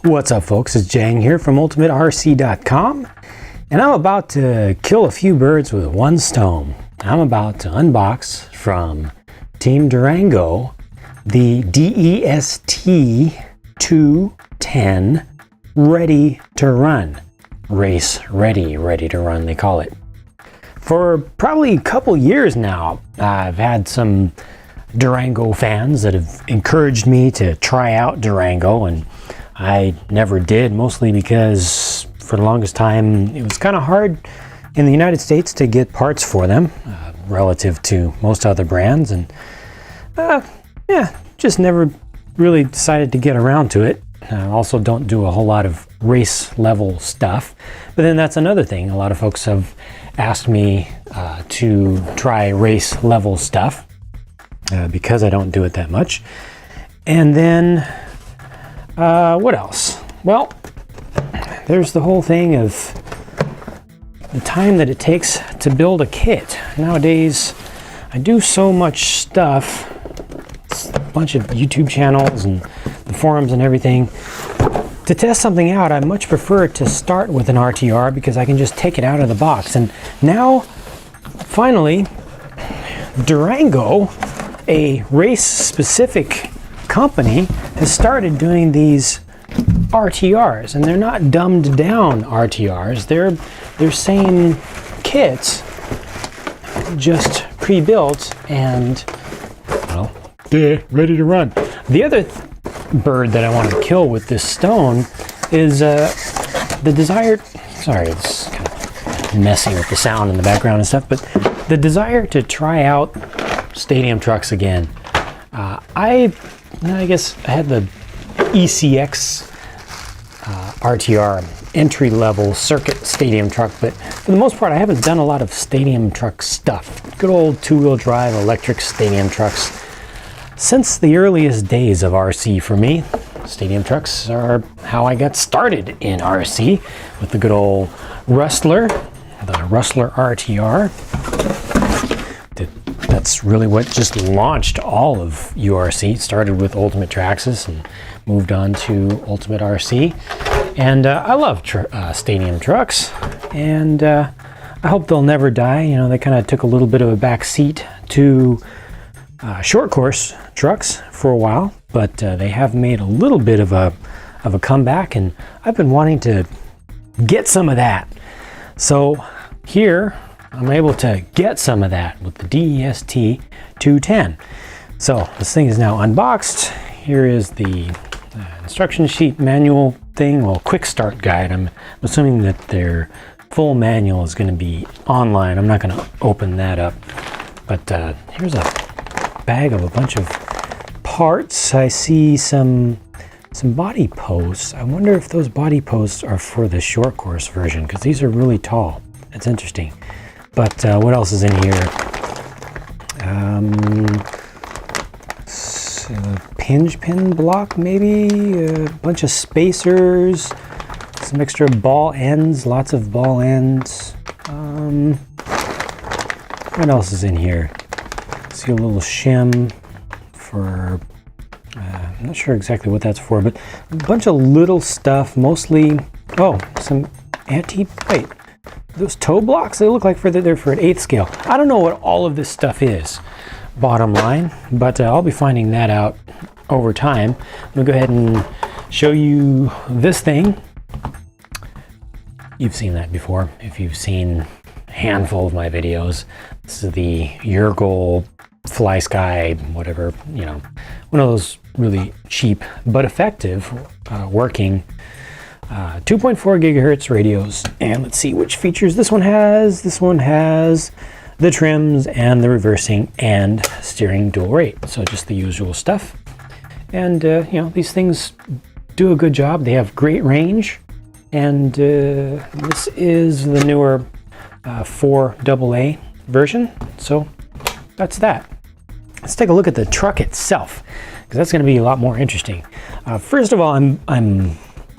What's up, folks? It's Jang here from ultimaterc.com, and I'm about to kill a few birds with one stone. I'm about to unbox from Team Durango the DEST210 ready to run. Race ready to run, they call it. For probably a couple years now, I've had some Durango fans that have encouraged me to try out Durango, and I never did, mostly because for the longest time it was kind of hard in the United States to get parts for them relative to most other brands, and just never really decided to get around to it. I also don't do a whole lot of race level stuff, but then that's another thing. A lot of folks have asked me to try race level stuff because I don't do it that much. And then what else? Well, there's the whole thing of the time that it takes to build a kit. Nowadays, I do so much stuff, a bunch of YouTube channels and the forums and everything. To test something out, I much prefer to start with an RTR because I can just take it out of the box. And now, finally, Durango, a race-specific company, has started doing these RTRs, and they're not dumbed down RTRs. They're same kits, just pre-built and, well, ready to run. The other bird that I want to kill with this stone is the desired, sorry, it's kind of messy with the sound in the background and stuff, but the desire to try out stadium trucks again. I guess I had the ECX RTR entry-level circuit stadium truck, but for the most part I haven't done a lot of stadium truck stuff. Good old two-wheel drive electric stadium trucks. Since the earliest days of RC for me, stadium trucks are how I got started in RC, with the good old Rustler, the Rustler RTR. That's really what just launched all of URC. Started with Ultimate Traxxas and moved on to Ultimate RC. And I love stadium trucks, and I hope they'll never die. You know, they kind of took a little bit of a back seat to short course trucks for a while, but they have made a little bit of a comeback, and I've been wanting to get some of that. So here I'm able to get some of that with the DEST210. So this thing is now unboxed. Here is the instruction sheet manual thing, well, quick start guide. I'm assuming that their full manual is going to be online. I'm not going to open that up, but here's a bag of a bunch of parts. I see some body posts. I wonder if those body posts are for the short course version, because these are really tall. That's interesting. But what else is in here? Hinge pin block, maybe? A bunch of spacers, some extra ball ends, lots of ball ends. What else is in here? See a little shim for, I'm not sure exactly what that's for, but a bunch of little stuff, mostly, oh, some wait. Those toe blocks, they look like they're for an 1/8 scale. I don't know what all of this stuff is, bottom line, but I'll be finding that out over time. I'm gonna go ahead and show you this thing. You've seen that before if you've seen a handful of my videos. This is the Urgel Fly Sky, whatever, you know, one of those really cheap but effective working 2.4 gigahertz radios. And let's see which features this one has. This one has the trims and the reversing and steering dual rate. So just the usual stuff. And you know, these things do a good job. They have great range. And this is the newer 4AA version. So that's that. Let's take a look at the truck itself, because that's going to be a lot more interesting. First of all, I'm a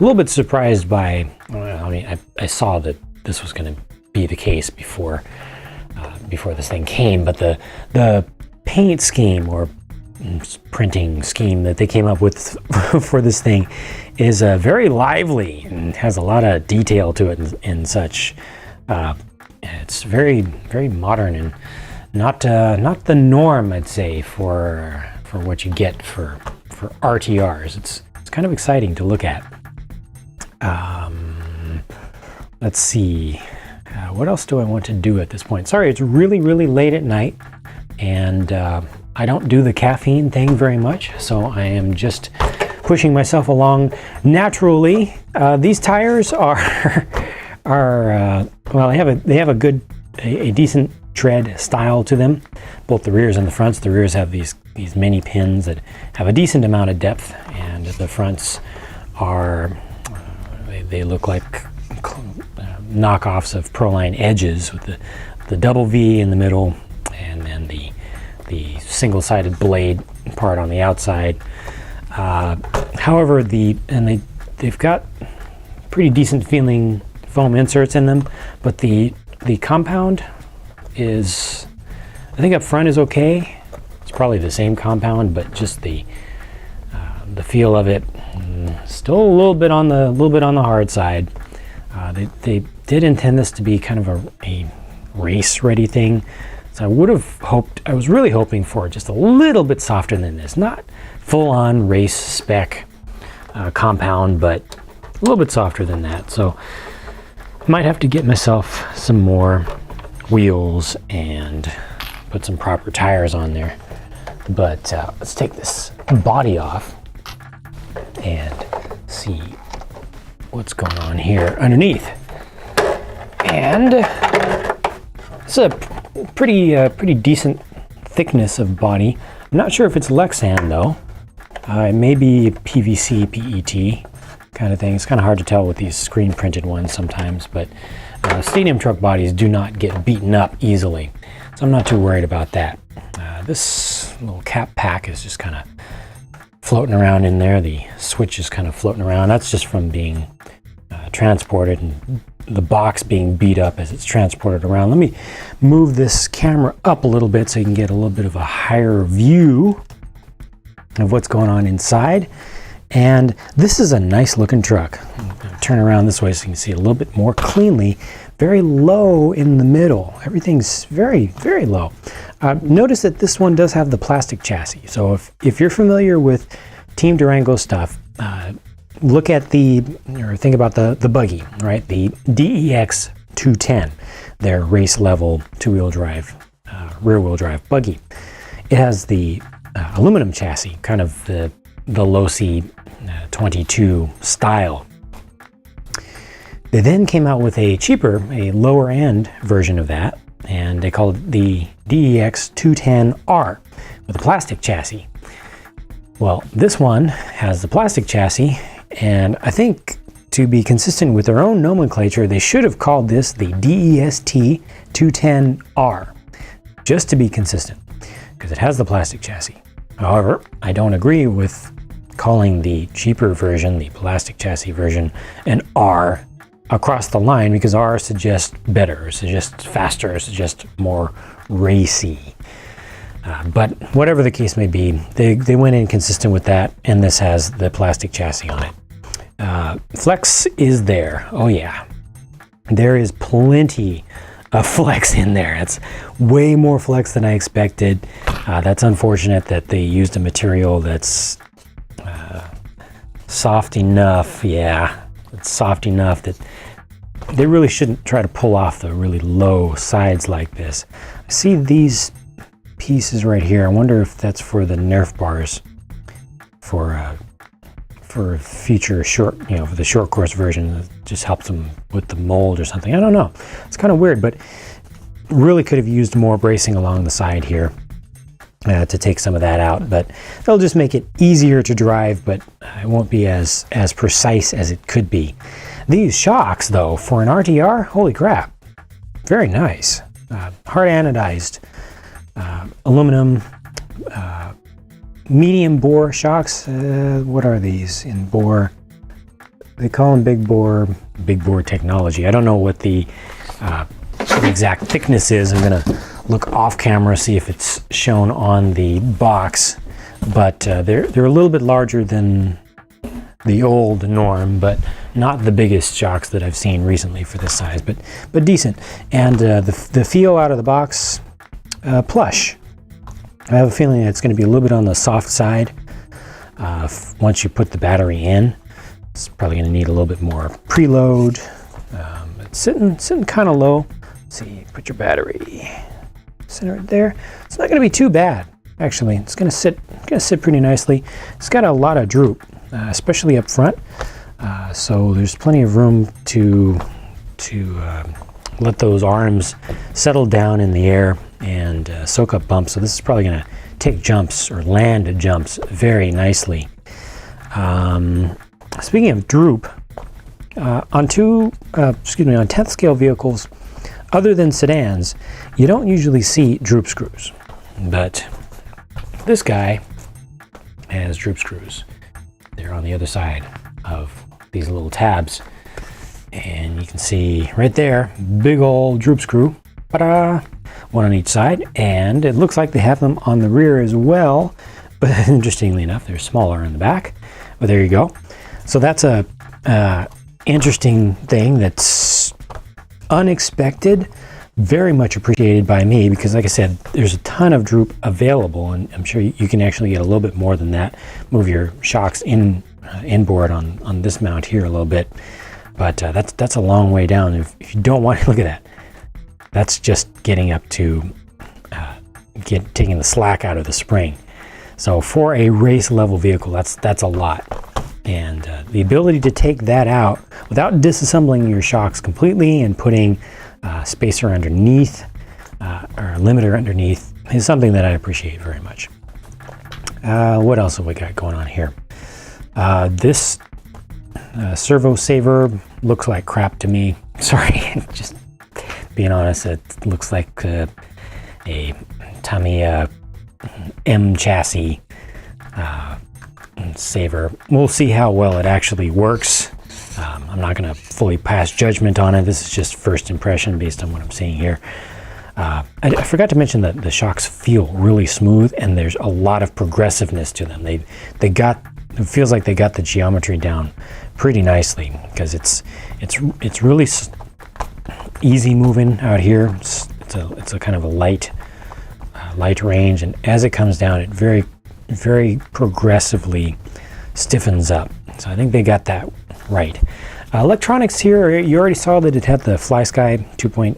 little bit surprised by, I mean, I saw that this was going to be the case before this thing came, but the paint scheme, or printing scheme that they came up with for this thing is very lively and has a lot of detail to it and such. It's very, very modern and not the norm, I'd say, for what you get for RTRs. It's kind of exciting to look at. Let's see. What else do I want to do at this point? Sorry, it's really, really late at night, and I don't do the caffeine thing very much, so I am just pushing myself along naturally. These tires are well, they have a decent tread style to them, both the rears and the fronts. The rears have these mini pins that have a decent amount of depth, and the fronts are they look like knockoffs of Proline edges with the double V in the middle, and then the single-sided blade part on the outside. However, they've got pretty decent feeling foam inserts in them, but the compound is, I think up front is okay. It's probably the same compound, but just the feel of it still a little bit on the hard side. They did intend this to be kind of a race-ready thing, so I was really hoping for just a little bit softer than this, not full-on race spec compound, but a little bit softer than that. So might have to get myself some more wheels and put some proper tires on there. But let's take this body off and see what's going on here underneath. And it's a pretty decent thickness of body. I'm not sure if it's Lexan though. It may be PVC, PET kind of thing. It's kind of hard to tell with these screen printed ones sometimes, but stadium truck bodies do not get beaten up easily, so I'm not too worried about that. This little cap pack is just kind of floating around in there. The switch is kind of floating around. That's just from being transported and the box being beat up as it's transported around. Let me move this camera up a little bit so you can get a little bit of a higher view of what's going on inside. And this is a nice looking truck. I'm gonna turn around this way so you can see it a little bit more cleanly. Very low in the middle. Everything's very, very low. Notice that this one does have the plastic chassis. So if you're familiar with Team Durango stuff, look at think about the buggy, right? The DEX210, their race level two-wheel drive, rear-wheel drive buggy. It has the aluminum chassis, kind of the Losi 22 style. They then came out with a lower end version of that, and they called it the DEX210R with a plastic chassis. Well, this one has the plastic chassis, and I think to be consistent with their own nomenclature, they should have called this the DEST210R, just to be consistent, because it has the plastic chassis. However, I don't agree with calling the cheaper version, the plastic chassis version, an R across the line, because R suggests better, suggests faster, suggests more racy. But whatever the case may be, they went in consistent with that, and this has the plastic chassis on it. Flex is there. Oh yeah, there is plenty of flex in there. It's way more flex than I expected. That's unfortunate that they used a material that's soft enough. Yeah, it's soft enough that they really shouldn't try to pull off the really low sides like this. I see these pieces right here. I wonder if that's for the Nerf bars for future short, for the short course version. It just helps them with the mold or something. I don't know. It's kind of weird, but really could have used more bracing along the side here to take some of that out. But they'll just make it easier to drive, but it won't be as precise as it could be. These shocks, though, for an RTR, holy crap, very nice. Hard anodized aluminum. Medium bore shocks. What are these in bore? They call them big bore technology. I don't know what the exact thickness is. I'm gonna look off camera, see if it's shown on the box. but they're a little bit larger than the old norm, but not the biggest shocks that I've seen recently for this size, but decent. And the feel out of the box, plush. I have a feeling it's going to be a little bit on the soft side once you put the battery in. It's probably going to need a little bit more preload. It's sitting kind of low. Let's see, put your battery center it there. It's not going to be too bad, actually. It's going to sit pretty nicely. It's got a lot of droop, especially up front. So there's plenty of room to let those arms settle down in the air and soak up bumps. So this is probably going to take jumps or land jumps very nicely. Speaking of droop, on 10th scale vehicles, other than sedans, you don't usually see droop screws, but this guy has droop screws. They're on the other side of these little tabs, and you can see right there, big old droop screw, one on each side, and it looks like they have them on the rear as well, but interestingly enough, they're smaller in the back. But there you go. So that's a interesting thing that's unexpected, very much appreciated by me, because like I said, there's a ton of droop available, and I'm sure you can actually get a little bit more than that. Move your shocks inboard on this mount here a little bit, but that's a long way down. If you don't want to look at that, that's just getting up to taking the slack out of the spring. So for a race level vehicle, that's a lot. And the ability to take that out without disassembling your shocks completely and putting spacer underneath or a limiter underneath is something that I appreciate very much. What else have we got going on here? This servo saver looks like crap to me. Sorry, just being honest, it looks like a Tamiya M chassis saver. We'll see how well it actually works. I'm not going to fully pass judgment on it. This is just first impression based on what I'm seeing here. I forgot to mention that the shocks feel really smooth, and there's a lot of progressiveness to them. It feels like they got the geometry down pretty nicely, because it's really easy moving out here. It's a kind of a light range, and as it comes down, it very, very progressively stiffens up. So I think they got that right. Electronics here, you already saw that it had the FlySky 2.4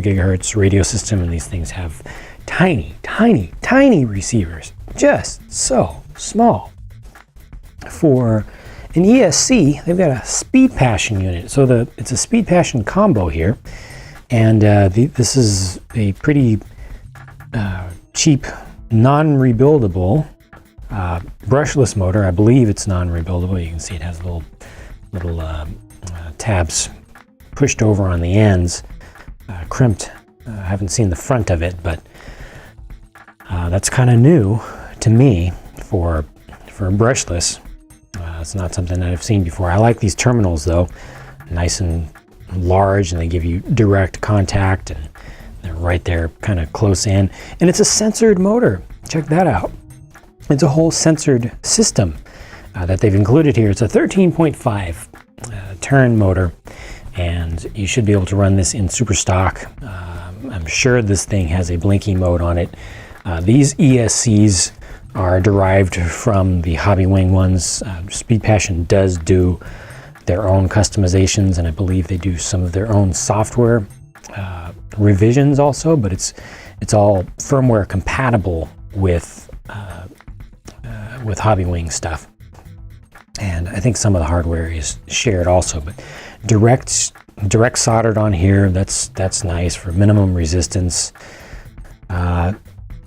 gigahertz radio system, and these things have tiny, tiny, tiny receivers, just so small. For an ESC, they've got a speed passion unit. So it's a speed passion combo here, and this is a pretty cheap, non-rebuildable brushless motor. I believe it's non-rebuildable. You can see it has little tabs pushed over on the ends, crimped. I haven't seen the front of it, but that's kind of new to me for brushless. It's not something that I've seen before. I like these terminals though, nice and large, and they give you direct contact, and they're right there kind of close in. And it's a censored motor. Check that out. It's a whole censored system that they've included here. It's a 13.5 turn motor, and you should be able to run this in super stock. I'm sure this thing has a blinking mode on it. These ESCs are derived from the Hobby Wing ones. Speed Passion does do their own customizations, and I believe they do some of their own software revisions also, but it's all firmware compatible with Hobby Wing stuff. And I think some of the hardware is shared also, but direct soldered on here. That's nice for minimum resistance.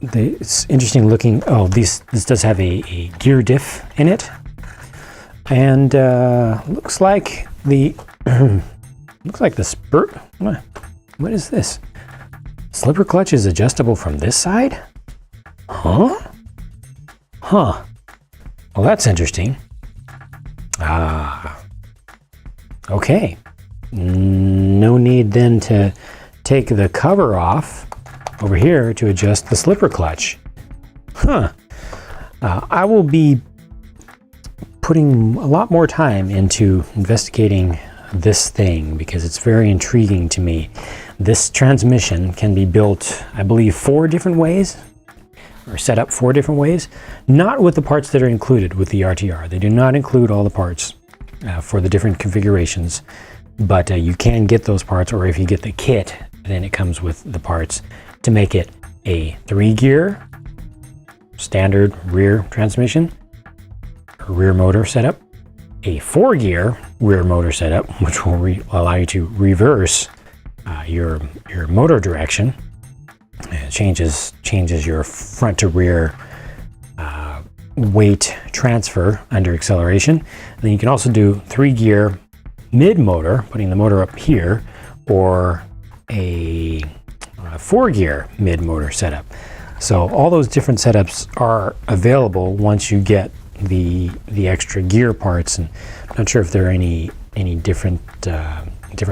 It's interesting looking. Oh, this does have a gear diff in it, and looks like the spurt. What is this? Slipper clutch is adjustable from this side? Huh? Well, that's interesting. Okay. No need then to take the cover off over here to adjust the slipper clutch. I will be putting a lot more time into investigating this thing because it's very intriguing to me. This transmission can be built, I believe, 4 different ways, or set up 4 different ways, not with the parts that are included with the RTR. They do not include all the parts for the different configurations, but you can get those parts, or if you get the kit, then it comes with the parts to make it a 3-gear standard rear transmission, a rear motor setup, a 4-gear rear motor setup, which will allow you to reverse your motor direction. It changes your front to rear weight transfer under acceleration. And then you can also do 3-gear mid motor, putting the motor up here, or a 4-gear mid motor setup. So all those different setups are available once you get the extra gear parts, and I'm not sure if there are any different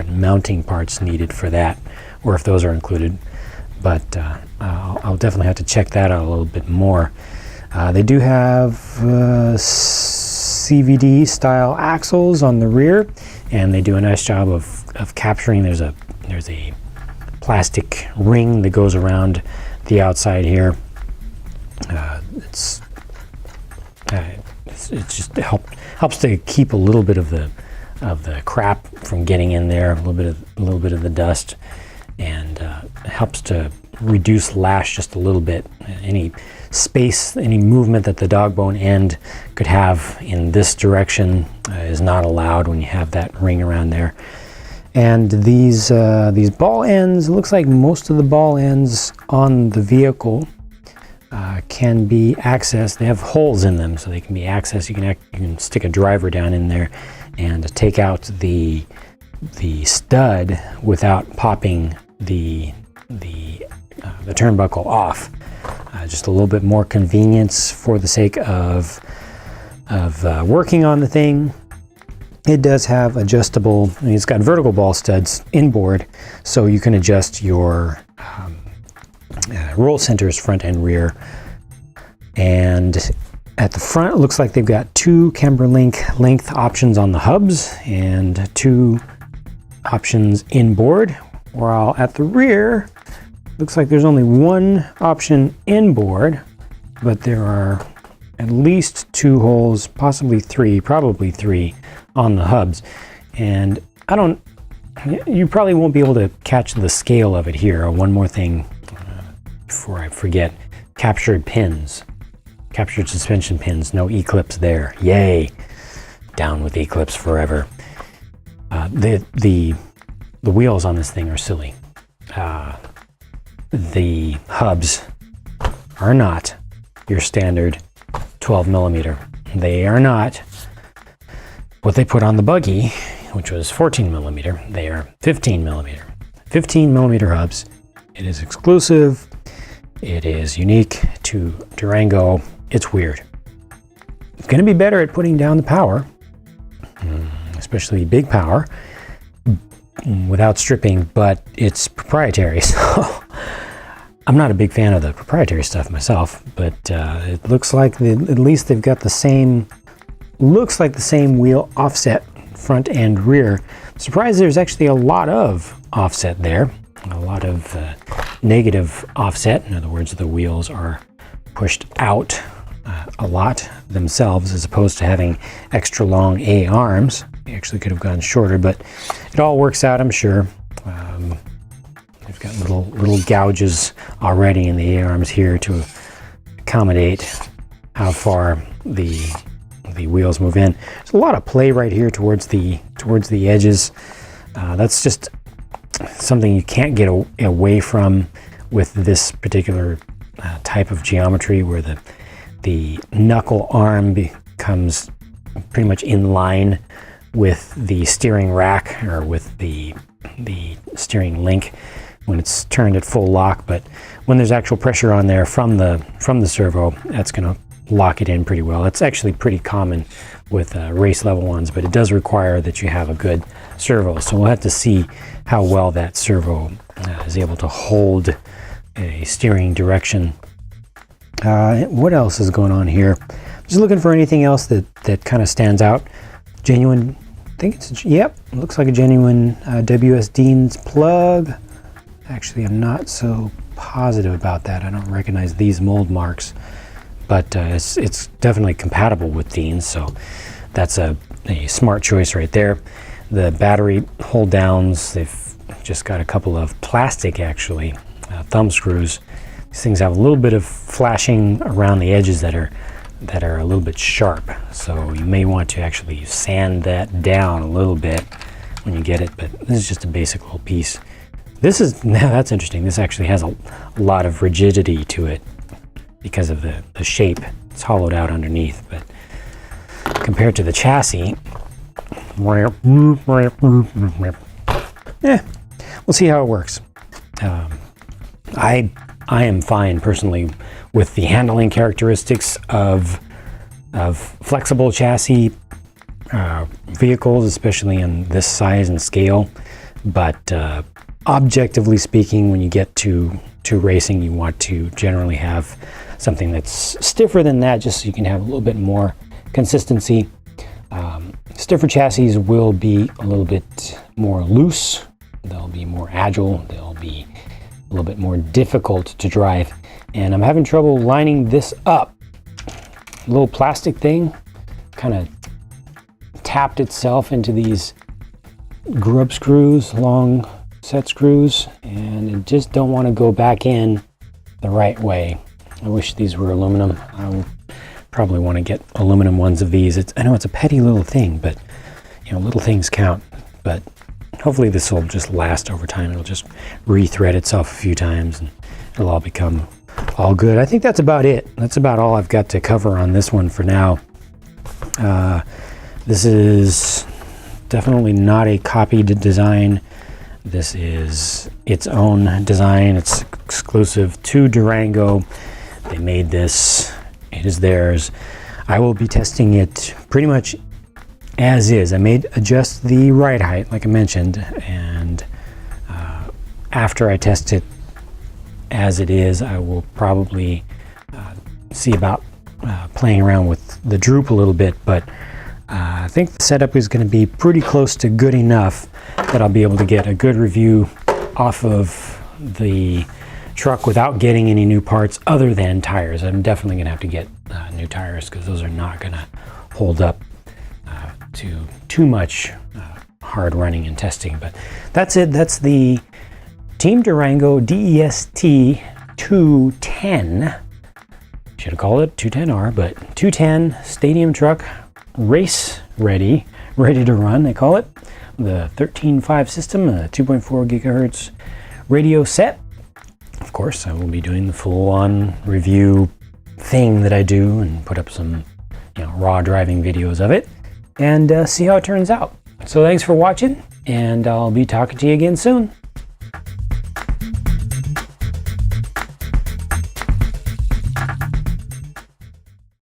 mounting parts needed for that, or if those are included. But I'll definitely have to check that out a little bit more. They do have CVD style axles on the rear, and they do a nice job of capturing. There's a plastic ring that goes around the outside here. It just helps to keep a little bit of the crap from getting in there, a little bit of the dust, and helps to reduce lash just a little bit. Any space, any movement that the dog bone end could have in this direction is not allowed when you have that ring around there. And these ball ends, it looks like most of the ball ends on the vehicle can be accessed. They have holes in them, so they can be accessed. You can stick a driver down in there and take out the stud without popping the turnbuckle off. Just a little bit more convenience for the sake of working on the thing. It does have adjustable, it's got vertical ball studs inboard, so you can adjust your roll centers front and rear. And at the front, it looks like they've got 2 camber length options on the hubs and 2 options inboard, while at the rear, looks like there's only 1 option inboard, but there are at least 2 holes, possibly 3, probably 3 on the hubs. And you probably won't be able to catch the scale of it here. One more thing before I forget: captured pins, captured suspension pins, no E-clips there. Yay, down with E-clips forever. The wheels on this thing are silly. The hubs are not your standard 12 millimeter. They are not what they put on the buggy, which was 14 millimeter. They are 15 millimeter. 15 millimeter hubs. It is exclusive. It is unique to Durango. It's weird. It's going to be better at putting down the power, especially big power, without stripping, but it's proprietary. So I'm not a big fan of the proprietary stuff myself, but it looks like at least they've got the same, looks like the same wheel offset front and rear. I'm surprised there's actually a lot of offset there, a lot of negative offset. In other words, the wheels are pushed out a lot themselves, as opposed to having extra long A arms. They actually could have gone shorter, but it all works out, I'm sure. They've got little gouges already in the A arms here to accommodate how far the wheels move in. There's a lot of play right here towards the edges. That's just something you can't get away from with this particular type of geometry, where the knuckle arm becomes pretty much in line with the steering rack, or with the steering link when it's turned at full lock. But when there's actual pressure on there from the servo, that's going to lock it in pretty well. It's actually pretty common with race level ones, but it does require that you have a good servo. So we'll have to see how well that servo is able to hold a steering direction What else is going on here? Just looking for anything else that kind of stands out. Genuine, I think it's, yep, looks like a genuine WS Dean's plug. Actually, I'm not so positive about that. I don't recognize these mold marks, but it's definitely compatible with Dean's, so that's a smart choice right there. The battery hold downs, they've just got a couple of plastic, actually, thumb screws. These things have a little bit of flashing around the edges that are a little bit sharp, so you may want to actually sand that down a little bit when you get it, but this is just a basic little piece. This is, now that's interesting, this actually has a lot of rigidity to it because of the shape. It's hollowed out underneath, but compared to the chassis, we'll see how it works. I am fine personally with the handling characteristics of flexible chassis vehicles, especially in this size and scale. But objectively speaking, when you get to racing, you want to generally have something that's stiffer than that, just so you can have a little bit more consistency. Stiffer chassis will be a little bit more loose. They'll be more agile. They'll be a little bit more difficult to drive. And I'm having trouble lining this up. A little plastic thing kind of tapped itself into these grub screws, long set screws, and I just don't want to go back in the right way. I wish these were aluminum. I will probably want to get aluminum ones of these. I know it's a petty little thing, but you know, little things count. But hopefully this will just last over time. It'll just re-thread itself a few times and it'll all become all good. I think that's about it. That's about all I've got to cover on this one for now. This is definitely not a copied design. This is its own design. It's exclusive to Durango. They made this. It is theirs. I will be testing it pretty much as is. I may adjust the ride height, like I mentioned, and after I test it as it is, I will probably see about playing around with the droop a little bit, but I think the setup is going to be pretty close to good enough that I'll be able to get a good review off of the truck without getting any new parts other than tires. I'm definitely going to have to get new tires because those are not going to hold up to too much hard running and testing. But that's it. That's the Team Durango DEST210. Should have called it 210R, but 210 stadium truck, race ready to run, they call it. The 13.5 system, a 2.4 gigahertz radio set. Of course, I will be doing the full-on review thing that I do and put up some, raw driving videos of it and see how it turns out. So thanks for watching, and I'll be talking to you again soon.